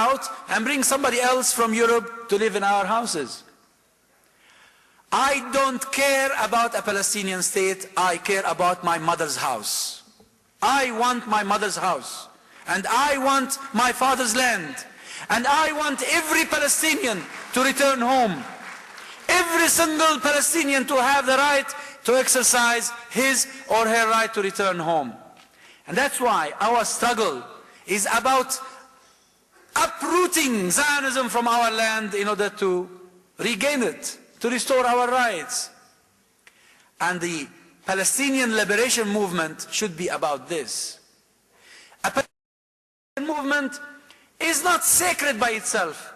out and bring somebody else from Europe to live in our houses. I don't care about a Palestinian state, I care about my mother's house. I want my mother's house, and I want my father's land, and I want every Palestinian to return home. Every single Palestinian to have the right to exercise his or her right to return home. And that's why our struggle is about uprooting Zionism from our land in order to regain it, to restore our rights. And the Palestinian liberation movement should be about this. A Palestinian movement is not sacred by itself.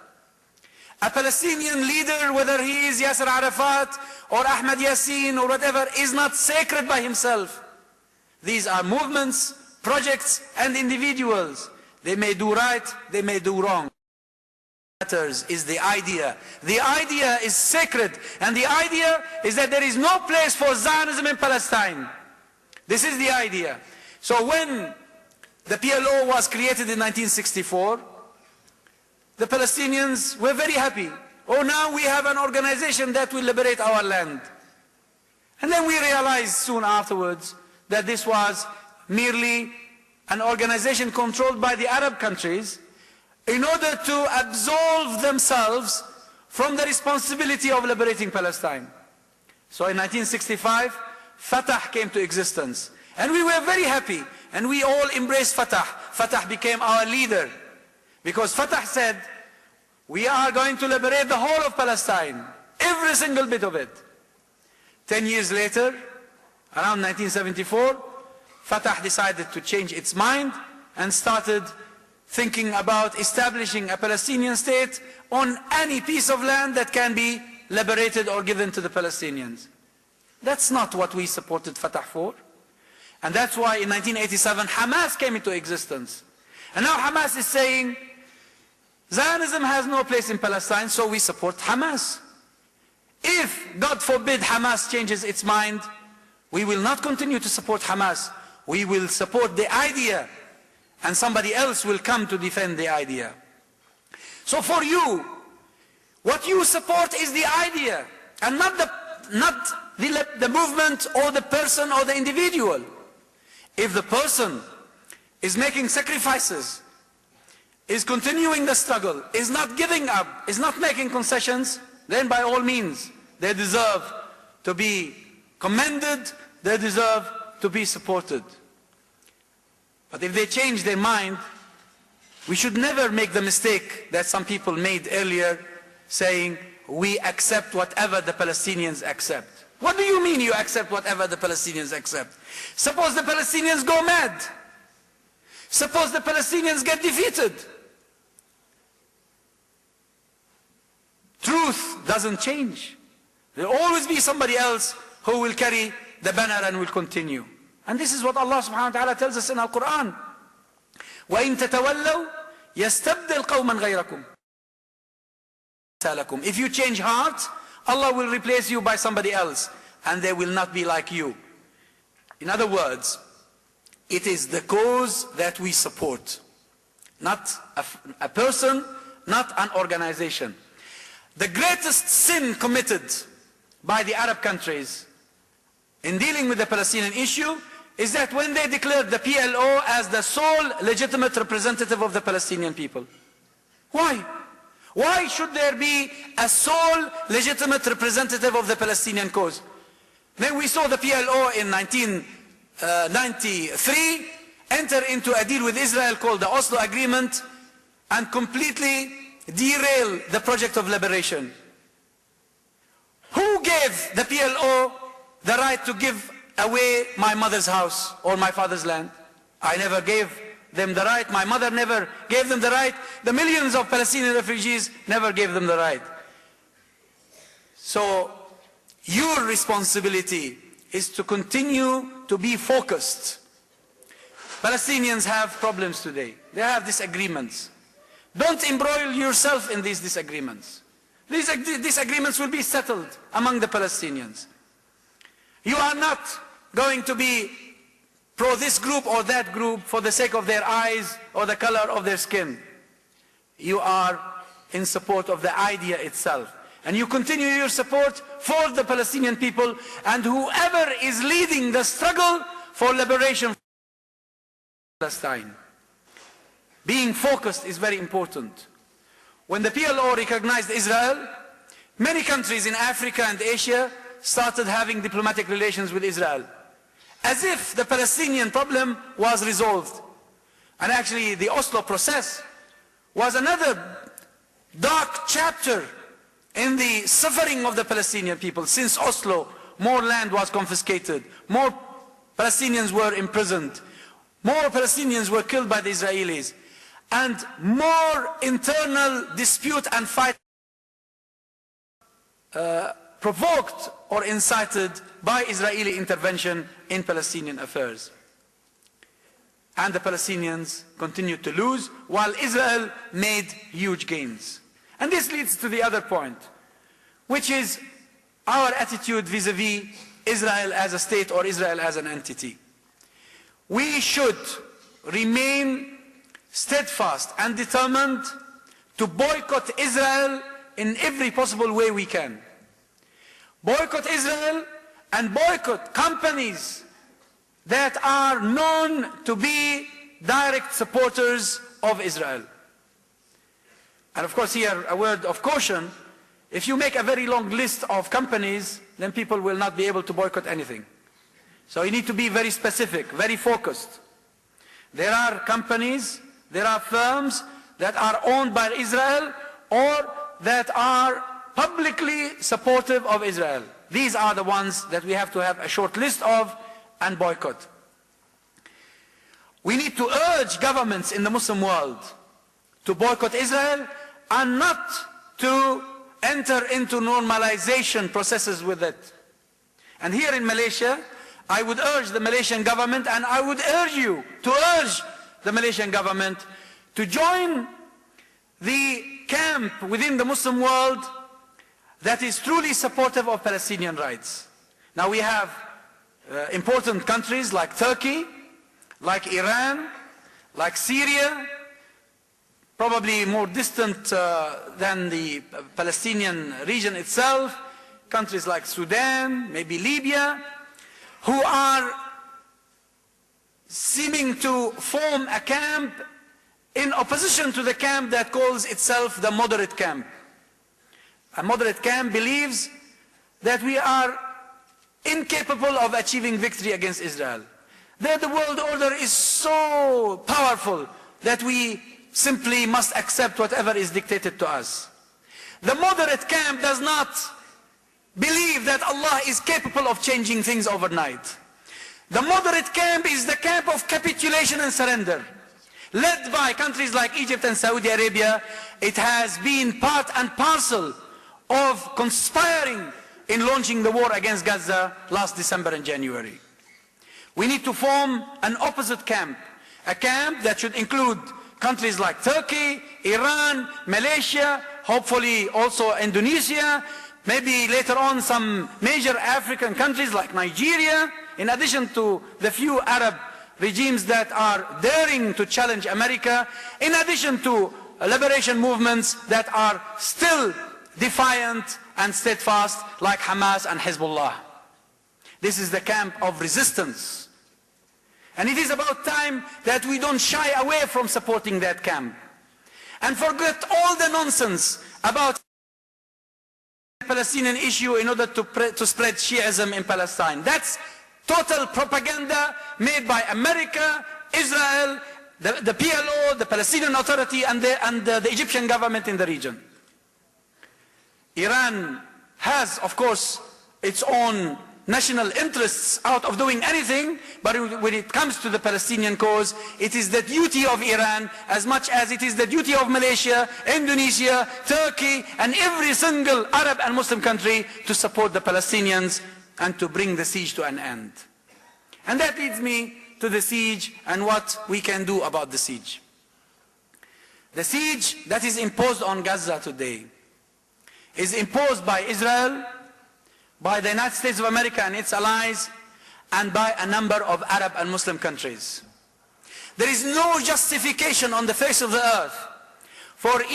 A Palestinian leader, whether he is Yasser Arafat or Ahmed Yassin or whatever, is not sacred by himself. These are movements, projects, and individuals. They may do right, they may do wrong. What matters is the idea. The idea is sacred, and the idea is that there is no place for Zionism in Palestine. This is the idea. So when the PLO was created in 1964, the Palestinians were very happy. Oh, now we have an organization that will liberate our land. And then we realized soon afterwards that this was merely an organization controlled by the Arab countries in order to absolve themselves from the responsibility of liberating Palestine. So in 1965, Fatah came to existence. And we were very happy, and we all embraced Fatah. Fatah became our leader, because Fatah said, we are going to liberate the whole of Palestine, every single bit of it. 10 years later, around 1974, Fatah decided to change its mind and started thinking about establishing a Palestinian state on any piece of land that can be liberated or given to the Palestinians. That's not what we supported Fatah for. And that's why in 1987 Hamas came into existence. And now Hamas is saying, Zionism has no place in Palestine, so we support Hamas. If, God forbid, Hamas changes its mind, we will not continue to support Hamas. We will support the idea, and somebody else will come to defend the idea. So for you, what you support is the idea, and not the movement or the person or the individual. If the person is making sacrifices, is continuing the struggle, is not giving up, is not making concessions, then by all means, they deserve to be commended, they deserve to be supported. But if they change their mind, we should never make the mistake that some people made earlier, saying, we accept whatever the Palestinians accept. What do you mean you accept whatever the Palestinians accept? Suppose the Palestinians go mad. Suppose the Palestinians get defeated. Truth doesn't change. There will always be somebody else who will carry the banner and will continue. And this is what Allah subhanahu wa ta'ala tells us in Al-Quran. وَإِن تَتَوَلَّوْا يَسْتَبْدِلْ قَوْمًا غَيْرَكُمْ. If you change heart, Allah will replace you by somebody else, and they will not be like you. In other words, it is the cause that we support, not a person, not an organization. The greatest sin committed by the Arab countries in dealing with the Palestinian issue is that when they declared the PLO as the sole legitimate representative of the Palestinian people. Why? Why should there be a sole legitimate representative of the Palestinian cause? Then we saw the PLO in 1993 enter into a deal with Israel called the Oslo Agreement and completely derail the project of liberation. Who gave the PLO the right to give away my mother's house or my father's land? I never gave them the right. My mother never gave them the right. The millions of Palestinian refugees never gave them the right. So your responsibility is to continue to be focused. Palestinians have problems today. They have disagreements. Don't embroil yourself in these disagreements. These disagreements will be settled among the Palestinians. You are not going to be pro this group or that group for the sake of their eyes or the color of their skin. you are in support of the idea itself. And you continue your support for the Palestinian people and whoever is leading the struggle for liberation of Palestine. Being focused is very important. When the PLO recognized Israel, many countries in Africa and Asia started having diplomatic relations with Israel, as if the Palestinian problem was resolved. And actually the Oslo process was another dark chapter in the suffering of the Palestinian people. Since Oslo, more land was confiscated, more Palestinians were imprisoned, more Palestinians were killed by the Israelis, and more internal dispute and fight provoked or incited by Israeli intervention in Palestinian affairs. And the Palestinians continued to lose while Israel made huge gains. And this leads to the other point, which is our attitude vis-à-vis Israel as a state or Israel as an entity. We should remain steadfast and determined to boycott Israel in every possible way we can. Boycott Israel and boycott companies that are known to be direct supporters of Israel. And of course here a word of caution: if you make a very long list of companies, then people will not be able to boycott anything. So you need to be very specific, very focused. There are companies, there are firms that are owned by Israel or that are publicly supportive of Israel. These are the ones that we have to have a short list of and boycott. We need to urge governments in the Muslim world to boycott Israel and not to enter into normalization processes with it. And here in Malaysia, I would urge the Malaysian government, and I would urge you to urge the Malaysian government to join the camp within the Muslim world that is truly supportive of Palestinian rights. Now we have important countries like Turkey, like Iran, like Syria, probably more distant than the Palestinian region itself, countries like Sudan, maybe Libya, who are seeming to form a camp in opposition to the camp that calls itself the moderate camp. A moderate camp believes that we are incapable of achieving victory against Israel, that the world order is so powerful that we simply must accept whatever is dictated to us. The moderate camp does not believe that Allah is capable of changing things overnight. The moderate camp is the camp of capitulation and surrender. Led by countries like Egypt and Saudi Arabia, it has been part and parcel of conspiring in launching the war against Gaza last December and January. We need to form an opposite camp, a camp that should include countries like Turkey, Iran, Malaysia, hopefully also Indonesia, maybe later on some major African countries like Nigeria, in addition to the few Arab regimes that are daring to challenge America, in addition to liberation movements that are still defiant and steadfast like Hamas and Hezbollah. This is the camp of resistance. And it is about time that we don't shy away from supporting that camp and forget all the nonsense about the Palestinian issue in order to spread Shiism in Palestine. That's total propaganda made by America, Israel, the PLO, the Palestinian Authority, and the Egyptian government in the region. Iran has, of course, its own national interests out of doing anything, but when it comes to the Palestinian cause, it is the duty of Iran as much as it is the duty of Malaysia, Indonesia, Turkey, and every single Arab and Muslim country to support the Palestinians and to bring the siege to an end. And that leads me to the siege and what we can do about the siege. The siege that is imposed on Gaza today is imposed by Israel, by the United States of America and its allies, and by a number of Arab and Muslim countries. There is no justification on the face of the earth for